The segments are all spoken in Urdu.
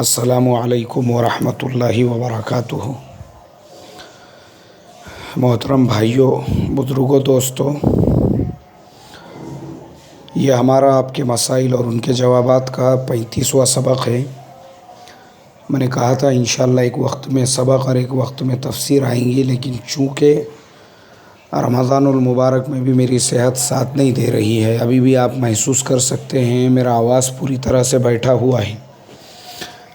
السلام علیکم ورحمۃ اللہ وبرکاتہ۔ محترم بھائیوں، بزرگوں، دوستوں، یہ ہمارا آپ کے مسائل اور ان کے جوابات کا 35واں سبق ہے۔ میں نے کہا تھا انشاءاللہ ایک وقت میں سبق اور ایک وقت میں تفسیر آئیں گی، لیکن چونکہ رمضان المبارک میں بھی میری صحت ساتھ نہیں دے رہی ہے، ابھی بھی آپ محسوس کر سکتے ہیں میرا آواز پوری طرح سے بیٹھا ہوا ہے،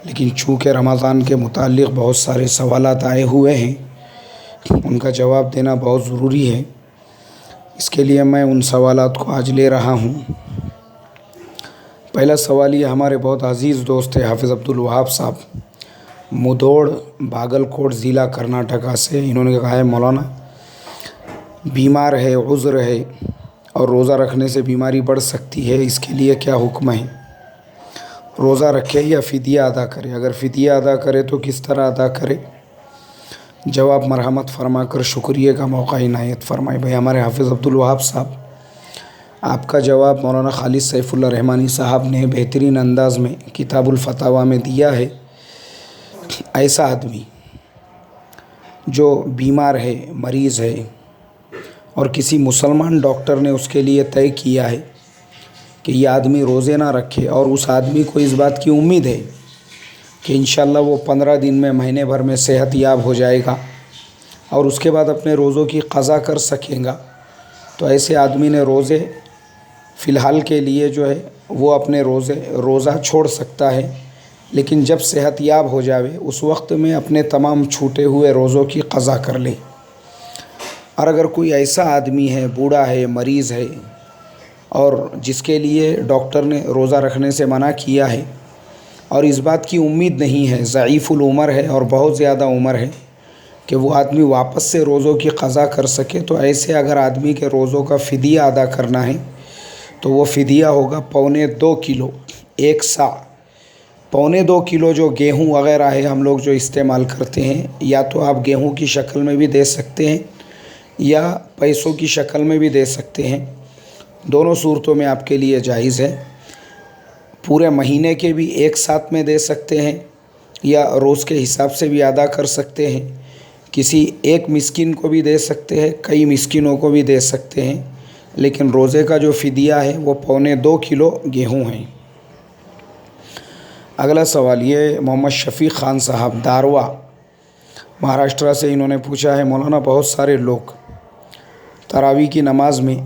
لیکن چونکہ رمضان کے متعلق بہت سارے سوالات آئے ہوئے ہیں، ان کا جواب دینا بہت ضروری ہے، اس کے لیے میں ان سوالات کو آج لے رہا ہوں۔ پہلا سوال یہ ہمارے بہت عزیز دوست حافظ عبدالوہاب صاحب مدوڑ، باگل کوٹ ضلع کرناٹکا سے، انہوں نے کہا ہے مولانا بیمار ہے، عذر ہے اور روزہ رکھنے سے بیماری بڑھ سکتی ہے، اس کے لیے کیا حکم ہے؟ روزہ رکھے یا فدیہ ادا کرے؟ اگر فدیہ ادا کرے تو کس طرح ادا کرے؟ جواب مرحمت فرما کر شکریہ کا موقع عنایت فرمائے۔ بھائی ہمارے حافظ عبدالوہاب صاحب، آپ کا جواب مولانا خالد سیف اللہ رحمانی صاحب نے بہترین انداز میں کتاب الفتاویٰ میں دیا ہے۔ ایسا آدمی جو بیمار ہے، مریض ہے، اور کسی مسلمان ڈاکٹر نے اس کے لیے طے کیا ہے کہ یہ آدمی روزے نہ رکھے، اور اس آدمی کو اس بات کی امید ہے کہ انشاءاللہ وہ 15 دن میں، مہینے بھر میں صحت یاب ہو جائے گا اور اس کے بعد اپنے روزوں کی قضا کر سکیں گا، تو ایسے آدمی نے روزے فی الحال کے لیے جو ہے وہ اپنے روزہ چھوڑ سکتا ہے، لیکن جب صحت یاب ہو جاوے اس وقت میں اپنے تمام چھوٹے ہوئے روزوں کی قضا کر لے۔ اور اگر کوئی ایسا آدمی ہے، بوڑھا ہے، مریض ہے، اور جس کے لیے ڈاکٹر نے روزہ رکھنے سے منع کیا ہے اور اس بات کی امید نہیں ہے، ضعیف العمر ہے اور بہت زیادہ عمر ہے کہ وہ آدمی واپس سے روزوں کی قضا کر سکے، تو ایسے اگر آدمی کے روزوں کا فدیہ ادا کرنا ہے تو وہ فدیہ ہوگا 2.25 کلو، 1 سا، 2.25 کلو جو گیہوں وغیرہ ہے ہم لوگ جو استعمال کرتے ہیں، یا تو آپ گیہوں کی شکل میں بھی دے سکتے ہیں یا پیسوں کی شکل میں بھی دے سکتے ہیں، دونوں صورتوں میں آپ کے لیے جائز ہے۔ پورے مہینے کے بھی ایک ساتھ میں دے سکتے ہیں یا روز کے حساب سے بھی ادا کر سکتے ہیں، کسی ایک مسکین کو بھی دے سکتے ہیں، کئی مسکینوں کو بھی دے سکتے ہیں، لیکن روزے کا جو فدیہ ہے وہ 2.25 کلو گیہوں ہیں۔ اگلا سوال یہ محمد شفیق خان صاحب داروا، مہاراشٹرا سے، انہوں نے پوچھا ہے مولانا بہت سارے لوگ تراویح کی نماز میں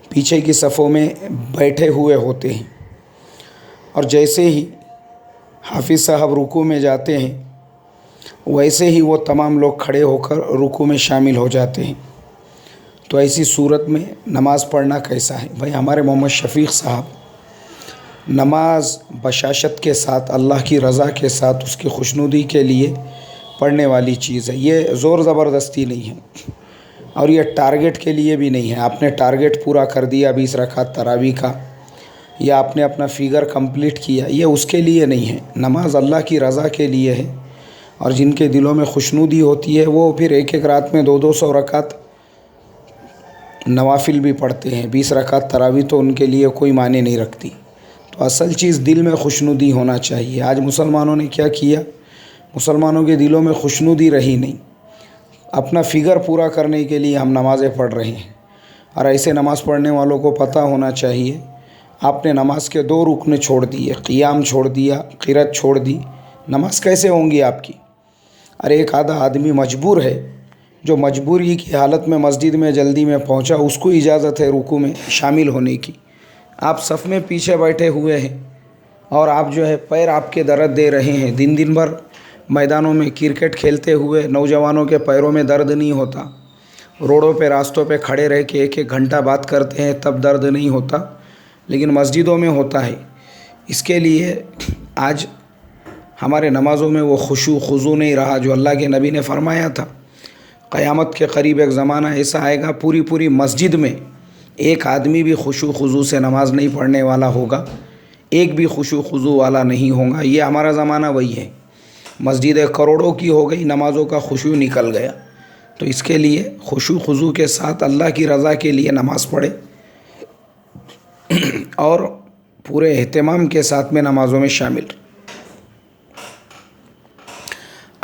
پیچھے کی صفوں میں بیٹھے ہوئے ہوتے ہیں، اور جیسے ہی حافظ صاحب رکوع میں جاتے ہیں ویسے ہی وہ تمام لوگ کھڑے ہو کر رکوع میں شامل ہو جاتے ہیں، تو ایسی صورت میں نماز پڑھنا کیسا ہے؟ بھائی ہمارے محمد شفیق صاحب، نماز بشاشت کے ساتھ، اللہ کی رضا کے ساتھ، اس کی خوشنودی کے لیے پڑھنے والی چیز ہے، یہ زور زبردستی نہیں ہے اور یہ ٹارگٹ کے لیے بھی نہیں ہے۔ آپ نے ٹارگٹ پورا کر دیا 20 رکعت تراویح کا، یا آپ نے اپنا فگر کمپلیٹ کیا، یہ اس کے لیے نہیں ہے۔ نماز اللہ کی رضا کے لیے ہے، اور جن کے دلوں میں خوشنودی ہوتی ہے وہ پھر ایک ایک رات میں 200 رکعت نوافل بھی پڑھتے ہیں، 20 رکعت تراویح تو ان کے لیے کوئی معنی نہیں رکھتی۔ تو اصل چیز دل میں خوشنودی ہونا چاہیے۔ آج مسلمانوں نے کیا کیا؟ مسلمانوں کے دلوں میں خوشنودی رہی نہیں، اپنا فگر پورا کرنے کے لیے ہم نمازیں پڑھ رہے ہیں، اور ایسے نماز پڑھنے والوں کو پتہ ہونا چاہیے آپ نے نماز کے 2 رکن چھوڑ دیے، قیام چھوڑ دیا، قرات چھوڑ دی، نماز کیسے ہوں گی آپ کی؟ اور ایک آدھا آدمی مجبور ہے، جو مجبوری کی حالت میں مسجد میں جلدی میں پہنچا، اس کو اجازت ہے رکوع میں شامل ہونے کی، آپ صف میں پیچھے بیٹھے ہوئے ہیں اور آپ جو ہے پیر آپ کے درد دے رہے ہیں، دن بھر میدانوں میں کرکٹ کھیلتے ہوئے نوجوانوں کے پیروں میں درد نہیں ہوتا، روڈوں پہ راستوں پہ کھڑے رہ کے 1 گھنٹہ بات کرتے ہیں تب درد نہیں ہوتا، لیکن مسجدوں میں ہوتا ہے۔ اس کے لیے آج ہمارے نمازوں میں وہ خشوع خضوع نہیں رہا جو اللہ کے نبی نے فرمایا تھا۔ قیامت کے قریب ایک زمانہ ایسا آئے گا، پوری مسجد میں ایک آدمی بھی خشوع خضوع سے نماز نہیں پڑھنے والا ہوگا، ایک بھی خشوع خضوع والا نہیں ہوگا۔ یہ ہمارا زمانہ وہی ہے، مسجدیں کروڑوں کی ہو گئی، نمازوں کا خشوع نکل گیا۔ تو اس کے لیے خشوع خضوع کے ساتھ اللہ کی رضا کے لیے نماز پڑھے اور پورے اہتمام کے ساتھ میں نمازوں میں شامل۔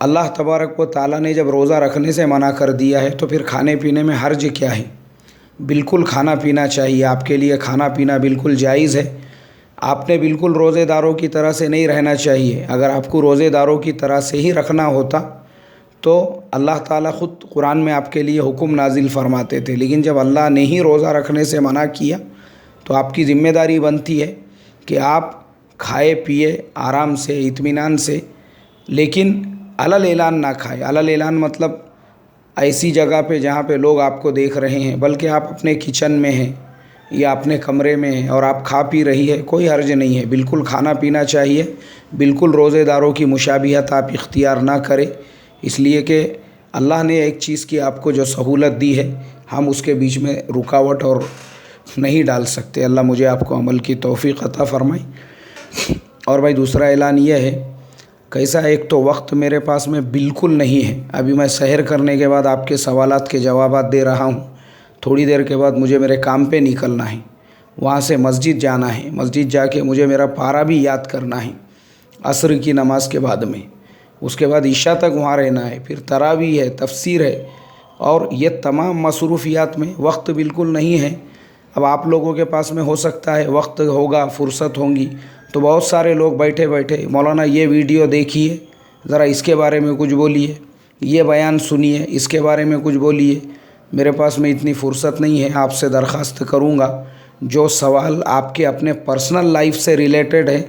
اللہ تبارک و تعالیٰ نے جب روزہ رکھنے سے منع کر دیا ہے تو پھر کھانے پینے میں حرج کیا ہے؟ بالکل کھانا پینا چاہیے، آپ کے لیے کھانا پینا بالکل جائز ہے۔ آپ نے بالکل روزے داروں کی طرح سے نہیں رہنا چاہیے۔ اگر آپ کو روزے داروں کی طرح سے ہی رکھنا ہوتا تو اللہ تعالیٰ خود قرآن میں آپ کے لیے حکم نازل فرماتے تھے، لیکن جب اللہ نے ہی روزہ رکھنے سے منع کیا تو آپ کی ذمہ داری بنتی ہے کہ آپ کھائے پیے آرام سے اطمینان سے، لیکن علل اعلان نہ کھائے۔ علل اعلان مطلب ایسی جگہ پہ جہاں پہ لوگ آپ کو دیکھ رہے ہیں، بلکہ آپ اپنے کچن میں ہیں یا اپنے کمرے میں ہیں اور آپ کھا پی رہی ہے، کوئی حرج نہیں ہے، بالکل کھانا پینا چاہیے۔ بالکل روزے داروں کی مشابہت آپ اختیار نہ کریں، اس لیے کہ اللہ نے ایک چیز کی آپ کو جو سہولت دی ہے، ہم اس کے بیچ میں رکاوٹ اور نہیں ڈال سکتے۔ اللہ مجھے آپ کو عمل کی توفیق عطا فرمائے۔ اور بھائی دوسرا اعلان یہ ہے، کیسا، ایک تو وقت میرے پاس میں بالکل نہیں ہے، ابھی میں سحر کرنے کے بعد آپ کے سوالات کے جوابات دے رہا ہوں، تھوڑی دیر کے بعد مجھے میرے کام پہ نکلنا ہے، وہاں سے مسجد جانا ہے، مسجد جا کے مجھے میرا پارا بھی یاد کرنا ہے عصر کی نماز کے بعد میں، اس کے بعد عشاء تک وہاں رہنا ہے، پھر تراویح ہے، تفسیر ہے، اور یہ تمام مصروفیات میں وقت بالکل نہیں ہے۔ اب آپ لوگوں کے پاس میں ہو سکتا ہے وقت ہوگا، فرصت ہوں گی، تو بہت سارے لوگ بیٹھے بیٹھے مولانا یہ ویڈیو دیکھیے، ذرا اس کے بارے میں کچھ بولیے، یہ بیان سنیے، اس کے بارے میں کچھ بولیے۔ میرے پاس میں اتنی فرصت نہیں ہے۔ آپ سے درخواست کروں گا جو سوال آپ کے اپنے پرسنل لائف سے ریلیٹڈ ہے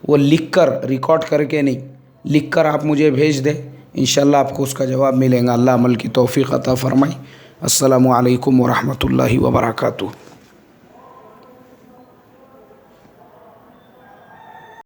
وہ لکھ کر، ریکارڈ کر کے نہیں، لکھ کر آپ مجھے بھیج دیں، انشاءاللہ آپ کو اس کا جواب ملے گا۔ اللہ عمل کی توفیق عطا فرمائے۔ السلام علیکم ورحمۃ اللہ وبرکاتہ۔